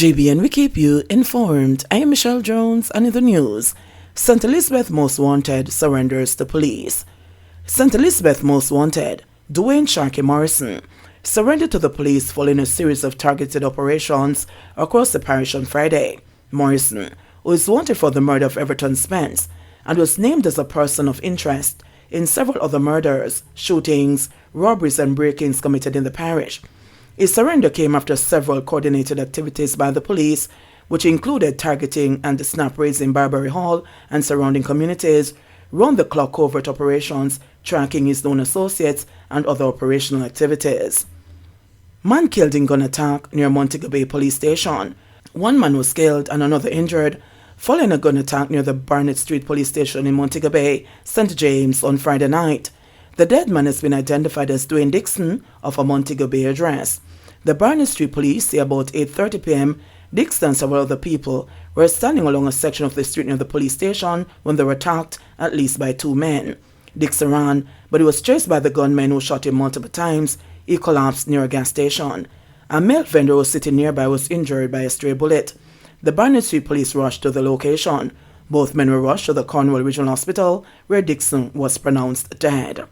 JBN, we keep you informed. I am Michelle Jones, and in the news, St. Elizabeth Most Wanted surrenders to police. St. Elizabeth Most Wanted, Dwayne Sharkey Morrison, surrendered to the police following a series of targeted operations across the parish on Friday. Morrison, who is wanted for the murder of Everton Spence and was named as a person of interest in several other murders, shootings, robberies and break-ins committed in the parish. His surrender came after several coordinated activities by the police, which included targeting and snap raids in Barbary Hall and surrounding communities, round-the-clock covert operations, tracking his known associates, and other operational activities. Man killed in gun attack near Montego Bay Police Station. One man was killed and another injured following a gun attack near the Barnett Street Police Station in Montego Bay, St. James, on Friday night. The dead man has been identified as Dwayne Dixon of a Montego Bay address. The Barnett Street Police say about 8:30 p.m., Dixon and several other people were standing along a section of the street near the police station when they were attacked, at least by two men. Dixon ran, but he was chased by the gunmen who shot him multiple times. He collapsed near a gas station. A male vendor who was sitting nearby was injured by a stray bullet. The Barnett Street Police rushed to the location. Both men were rushed to the Cornwall Regional Hospital, where Dixon was pronounced dead.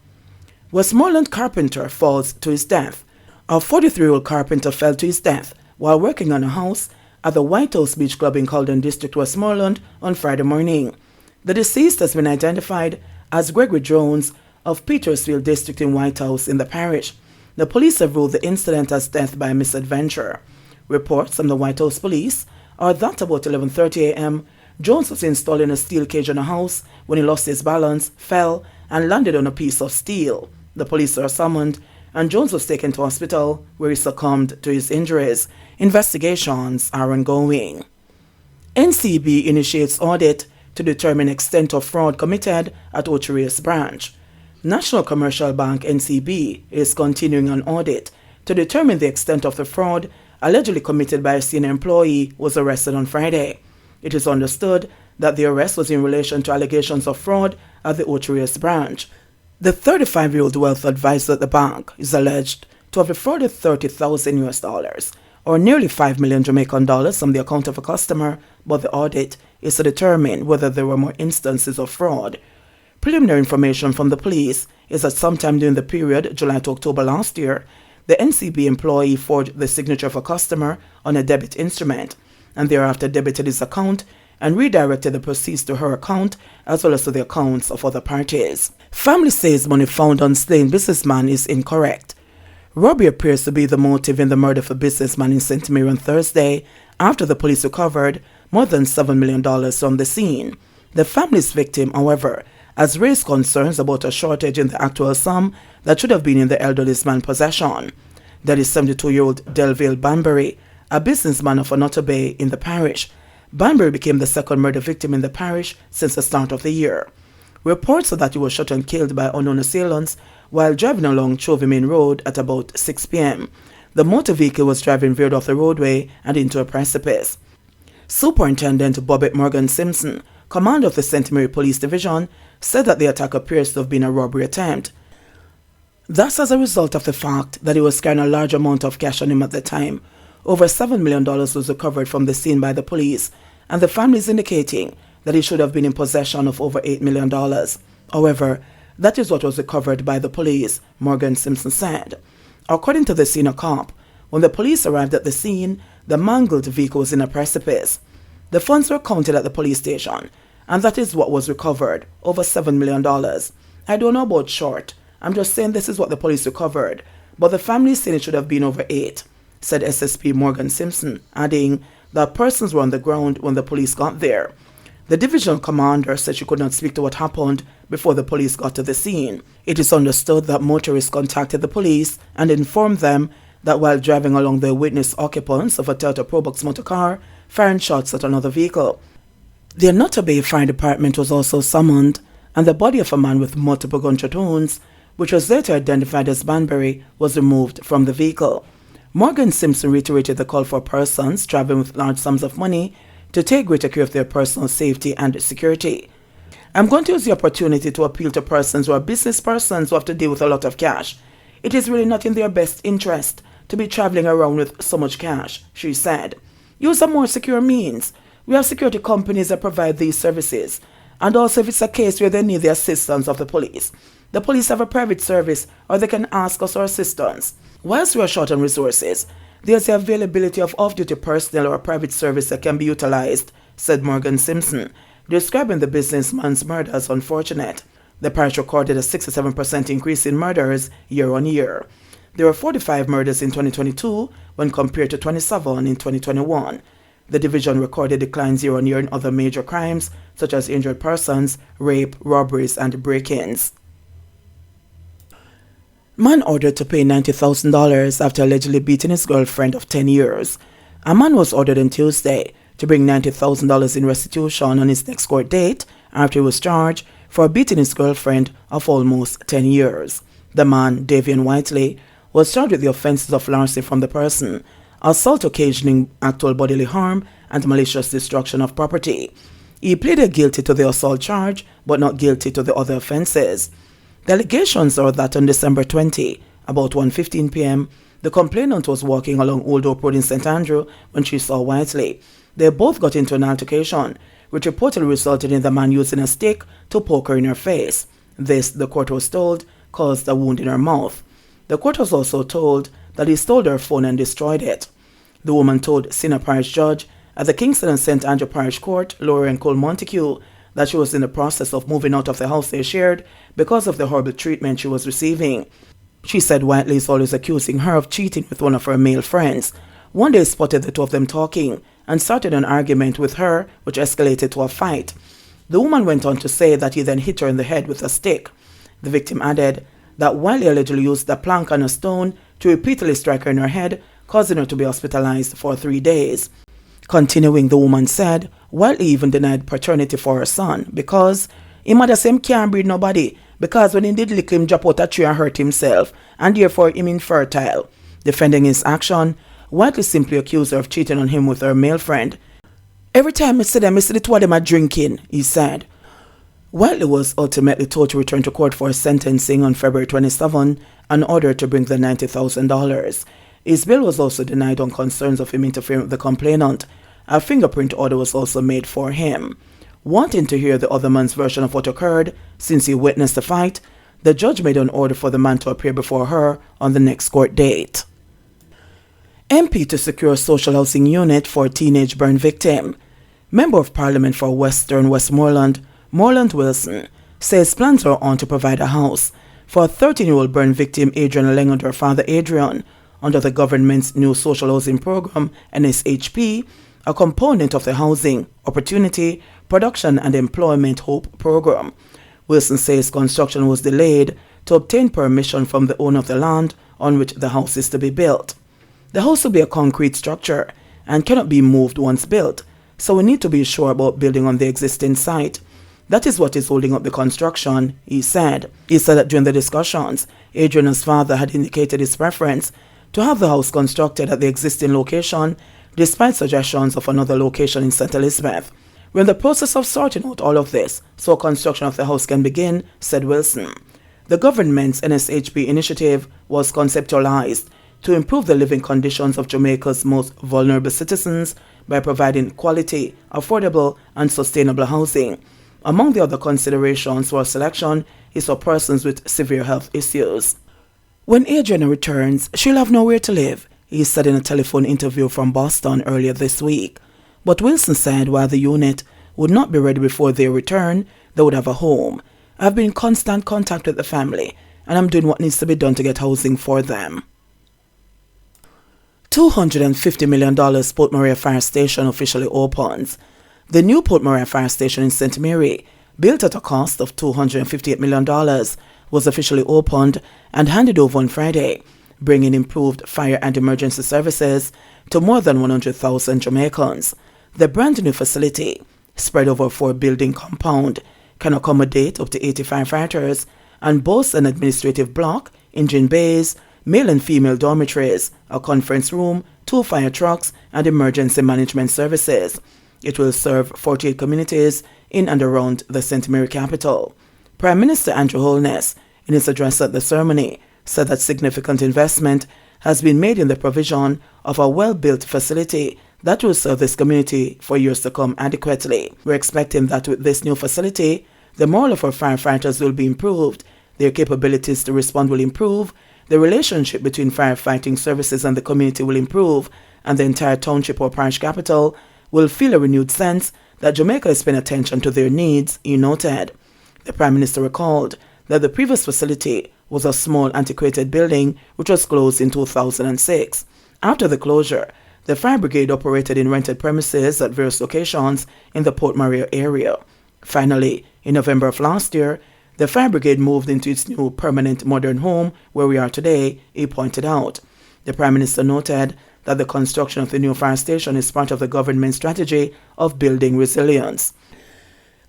Westmoreland carpenter falls to his death. A 43-year-old carpenter fell to his death while working on a house at the White House Beach Club in Calden District, Westmoreland, on Friday morning. The deceased has been identified as Gregory Jones of Petersfield District in White House in the parish. The police have ruled the incident as death by misadventure. Reports from the White House Police are that about 11:30 a.m., Jones was installing a steel cage on a house when he lost his balance, fell, and landed on a piece of steel. The police were summoned, and Jones was taken to hospital where he succumbed to his injuries. Investigations are ongoing. NCB initiates audit to determine extent of fraud committed at Ocho branch. National Commercial Bank NCB is continuing an audit to determine the extent of the fraud allegedly committed by a senior employee who was arrested on Friday. It is understood that the arrest was in relation to allegations of fraud at the Ocho branch. The 35-year-old wealth advisor at the bank is alleged to have defrauded $30,000 or nearly 5 million Jamaican dollars from the account of a customer, but the audit is to determine whether there were more instances of fraud. Preliminary information from the police is that sometime during the period July to October last year, the NCB employee forged the signature of a customer on a debit instrument and thereafter debited his account and redirected the proceeds to her account as well as to the accounts of other parties. Family says money found on slain businessman is incorrect. Robbery appears to be the motive in the murder of a businessman in St. Mary on Thursday after the police recovered more than $7 million from the scene. The family's victim, however, has raised concerns about a shortage in the actual sum that should have been in the elderly man's possession. That is 72-year-old Delville Banbury, a businessman of Onoto Bay in the parish. Banbury became the second murder victim in the parish since the start of the year. Reports are that he was shot and killed by unknown assailants while driving along Chovy Main Road at about 6 p.m. The motor vehicle was driving veered off the roadway and into a precipice. Superintendent Bobette Morgan Simpson, commander of the St. Mary Police Division, said that the attack appears to have been a robbery attempt. Thus, as a result of the fact that he was carrying a large amount of cash on him at the time, over $7 million was recovered from the scene by the police, and the family is indicating that he should have been in possession of over $8 million. However, that is what was recovered by the police, Morgan Simpson said. According to the senior cop, when the police arrived at the scene, the mangled vehicle was in a precipice. The funds were counted at the police station, and that is what was recovered, over $7 million. I don't know about short. I'm just saying this is what the police recovered, but the family said it should have been over 8, said SSP Morgan Simpson, adding that persons were on the ground when the police got there. The divisional commander said she could not speak to what happened before the police got to the scene. It is understood that motorists contacted the police and informed them that while driving along, they witnessed occupants of a Toyota Probox motor car firing shots at another vehicle. The Onoto Bay Fire Department was also summoned, and the body of a man with multiple gunshot wounds, which was later identified as Banbury, was removed from the vehicle. Morgan Simpson reiterated the call for persons traveling with large sums of money to take greater care of their personal safety and security. I'm going to use the opportunity to appeal to persons who are business persons who have to deal with a lot of cash. It is really not in their best interest to be traveling around with so much cash, she said. Use a more secure means. We have security companies that provide these services. And also if it's a case where they need the assistance of the police have a private service, or they can ask us for assistance. Whilst we are short on resources, there's the availability of off-duty personnel or a private service that can be utilized, said Morgan Simpson, describing the businessman's murder as unfortunate. The parish recorded a 67% increase in murders year on year. There were 45 murders in 2022 when compared to 27 in 2021. The division recorded declines year on year in other major crimes such as injured persons, rape, robberies, and break-ins. Man ordered to pay $90,000 after allegedly beating his girlfriend of 10 years. A man was ordered on Tuesday to bring $90,000 in restitution on his next court date after he was charged for beating his girlfriend of almost 10 years. The man, Davian Whiteley, was charged with the offenses of larceny from the person, assault occasioning actual bodily harm, and malicious destruction of property. He pleaded guilty to the assault charge, but not guilty to the other offenses. The allegations are that on December 20, about 1:15 p.m., the complainant was walking along Old Hope Road in St. Andrew when she saw Whiteley. They both got into an altercation, which reportedly resulted in the man using a stick to poke her in her face. This, the court was told, caused a wound in her mouth. The court was also told that he stole her phone and destroyed it. The woman told senior parish judge at the Kingston and St. Andrew Parish Court, Lauren Cole Montague, that she was in the process of moving out of the house they shared because of the horrible treatment she was receiving. She said Whiteley is always accusing her of cheating with one of her male friends. One day spotted the two of them talking and started an argument with her, which escalated to a fight. The woman went on to say that he then hit her in the head with a stick. The victim added that Whiteley allegedly used a plank and a stone to repeatedly strike her in her head, causing her to be hospitalized for 3 days. Continuing, the woman said Whiteley even denied paternity for her son because him mother say him can't breed nobody because when he did lick him drop out a tree and hurt himself, and therefore him infertile. Defending his action, Whiteley simply accused her of cheating on him with her male friend. Every time I see them, I see the two of them are drinking, he said. Whiteley was ultimately told to return to court for sentencing on February 27 and ordered to bring the $90,000. His bail was also denied on concerns of him interfering with the complainant. A fingerprint order was also made for him. Wanting to hear the other man's version of what occurred, since he witnessed the fight, the judge made an order for the man to appear before her on the next court date. MP to secure social housing unit for teenage burn victim. Member of Parliament for Western Westmoreland, Morland Wilson, says plans are on to provide a house for a 13-year-old burn victim Adrian Leng and her father Adrian under the government's new social housing program, NSHP, a component of the Housing, Opportunity, Production and Employment Hope program. Wilson says construction was delayed to obtain permission from the owner of the land on which the house is to be built. The house will be a concrete structure and cannot be moved once built, so we need to be sure about building on the existing site. That is what is holding up the construction, he said. He said that during the discussions, Adrian's father had indicated his preference to have the house constructed at the existing location, despite suggestions of another location in St. Elizabeth. We're in the process of sorting out all of this, so construction of the house can begin, said Wilson. The government's NSHP initiative was conceptualized to improve the living conditions of Jamaica's most vulnerable citizens by providing quality, affordable, and sustainable housing. Among the other considerations for selection is for persons with severe health issues. When Adriana returns, she'll have nowhere to live, he said in a telephone interview from Boston earlier this week. But Wilson said while the unit would not be ready before their return, they would have a home. I've been in constant contact with the family, and I'm doing what needs to be done to get housing for them. $250 million Port Maria Fire Station officially opens. The new Port Maria Fire Station in St. Mary, built at a cost of $258 million, was officially opened and handed over on Friday, bringing improved fire and emergency services to more than 100,000 Jamaicans. The brand new facility, spread over a 4-building compound, can accommodate up to 80 firefighters and boasts an administrative block, engine bays, male and female dormitories, a conference room, 2 fire trucks, and emergency management services. It will serve 48 communities in and around the St. Mary capital. Prime Minister Andrew Holness, in his address at the ceremony, said that significant investment has been made in the provision of a well-built facility that will serve this community for years to come adequately. We're expecting that with this new facility, the morale of our firefighters will be improved, their capabilities to respond will improve, the relationship between firefighting services and the community will improve, and the entire township or parish capital will feel a renewed sense that Jamaica is paying attention to their needs, he noted. The Prime Minister recalled that the previous facility was a small antiquated building which was closed in 2006. After the closure, the fire brigade operated in rented premises at various locations in the Port Maria area. Finally, in November of last year, the fire brigade moved into its new permanent modern home where we are today, he pointed out. The Prime Minister noted that the construction of the new fire station is part of the government strategy of building resilience.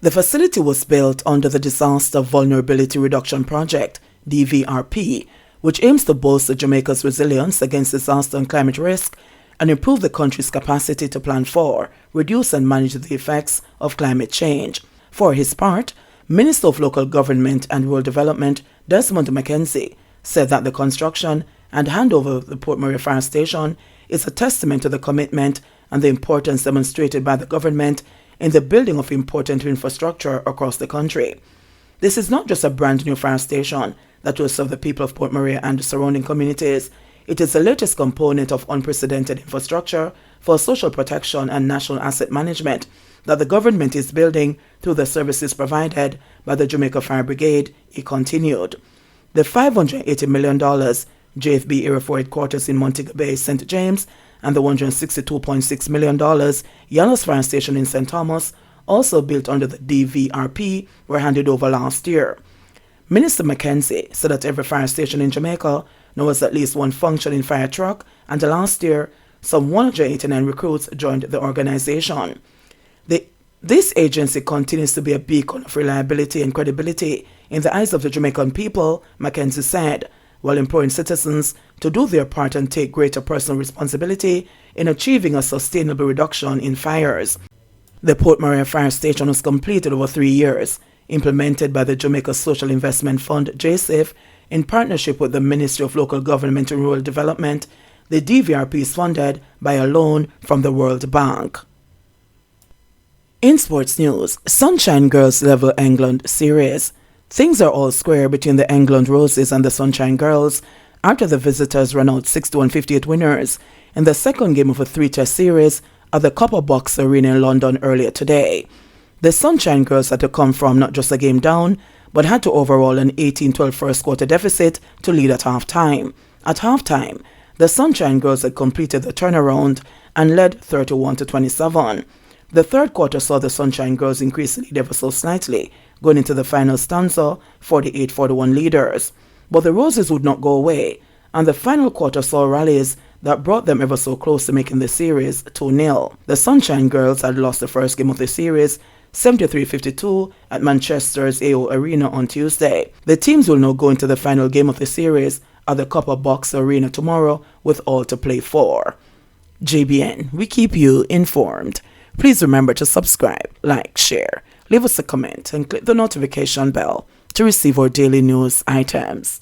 The facility was built under the Disaster Vulnerability Reduction Project, DVRP, which aims to bolster Jamaica's resilience against disaster and climate risk and improve the country's capacity to plan for, reduce and manage the effects of climate change. For his part, Minister of Local Government and Rural Development Desmond McKenzie said that the construction and handover of the Port Maria Fire Station is a testament to the commitment and the importance demonstrated by the government in the building of important infrastructure across the country. This is not just a brand new fire station that will serve the people of Port Maria and the surrounding communities. It is the latest component of unprecedented infrastructure for social protection and national asset management that the government is building through the services provided by the Jamaica Fire Brigade, he continued. The $580 million JFB Area 4 headquarters in Montego Bay, St. James, and the $162.6 million Yalos Fire Station in St. Thomas, also built under the DVRP, were handed over last year. Minister McKenzie said that every fire station in Jamaica now has at least one functioning fire truck, and last year, some 189 recruits joined the organization. This agency continues to be a beacon of reliability and credibility in the eyes of the Jamaican people, McKenzie said, while imploring citizens to do their part and take greater personal responsibility in achieving a sustainable reduction in fires. The Port Maria Fire Station was completed over 3 years, implemented by the Jamaica Social Investment Fund, JSIF, in partnership with the Ministry of Local Government and Rural Development. The DVRP is funded by a loan from the World Bank. In sports news, Sunshine Girls level England series. Things are all square between the England Roses and the Sunshine Girls after the visitors ran out 61-58 winners in the second game of a 3-test series at the Copper Box Arena in London earlier today. The Sunshine Girls had to come from not just a game down, but had to overall an 18-12 first quarter deficit to lead at halftime. At halftime, the Sunshine Girls had completed the turnaround and led 31-27. The third quarter saw the Sunshine Girls increase the lead ever so slightly, going into the final stanza 48-41 leaders. But the Roses would not go away, and the final quarter saw rallies that brought them ever so close to making the series 2-0. The Sunshine Girls had lost the first game of the series 73-52 at Manchester's AO Arena on Tuesday. The teams will now go into the final game of the series at the Copper Box Arena tomorrow with all to play for. JBN, we keep you informed. Please remember to subscribe, like, share, leave us a comment and click the notification bell to receive our daily news items.